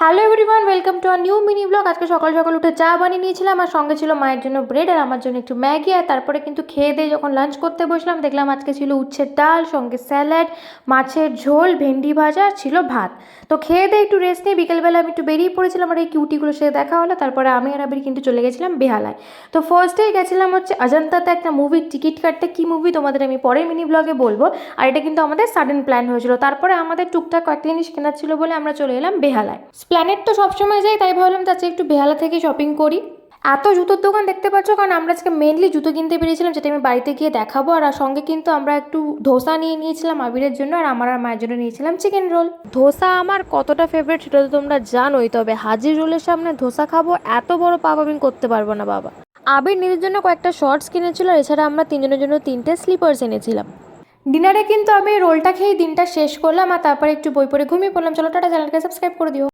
Hello everyone, welcome to our new mini blog. আজকে সকাল সকাল উঠে চা বানিয়ে নিয়েছিলাম, আর সঙ্গে ছিল মায়ের জন্য ব্রেড আর আমার জন্য একটু ম্যাগি। আর তারপরে কিন্তু খেয়ে দিয়ে যখন লাঞ্চ করতে বসলাম, দেখলাম আজকে ছিল উচ্ছের ডাল, সঙ্গে স্যালাড, মাছের ঝোল, ভেন্ডি ভাজা, আর ছিল ভাত। তো খেয়ে দিয়ে একটু রেস্ট নিয়ে বিকেলবেলা আমি একটু বেরিয়ে পড়েছিলাম, আর এই কিউটিগুলোর সাথে দেখা হলো। তারপরে আমি আর আবির কিন্তু চলে গেছিলাম বেহালায়। তো ফার্স্টেই গেছিলাম হচ্ছে অজন্তাতে একটা মুভির টিকিট কাটতে। কী মুভি তোমাদের আমি পরের মিনি ব্লগে বলবো। আর এটা কিন্তু আমাদের সাডেন প্ল্যান হয়েছিল। তারপরে আমাদের টুকটাক কয়েকটা জিনিস কেনার ছিল বলে আমরা চলে এলাম বেহালায়। প্ল্যানেট তো সবসময় যাই, তাই ভাবলাম তার চেয়ে একটু বেহালা থেকে শপিং করি। এত জুতোর দোকান দেখতে পাচ্ছ, কারণ আমরা আজকে মেনলি জুতো কিনতে বেরিয়েছিলাম, যেটা আমি বাড়িতে গিয়ে দেখাবো। আর সঙ্গে কিন্তু আমরা একটু ধোসা নিয়ে নিয়েছিলাম আবিরের জন্য, আর আমার আর মায়ের জন্য নিয়েছিলাম চিকেন রোল। ধোসা আমার কতটা ফেভারিট সেটা তো তোমরা জানোই, তবে হাজির রোলের সামনে ধোসা খাবো এত বড় পাপ আমি করতে পারবো না বাবা। আবির নিজের জন্য কয়েকটা শর্টস কিনেছিল, আর এছাড়া আমরা তিনজনের জন্য তিনটে স্লিপার্স এনেছিলাম। ডিনারে কিন্তু আমি রোলটা খেয়েই দিনটা শেষ করলাম, আর তারপরে একটু বই পড়ে ঘুমিয়ে পড়লাম। চলো টাটা, চ্যানেলকে সাবস্ক্রাইব করে দিও।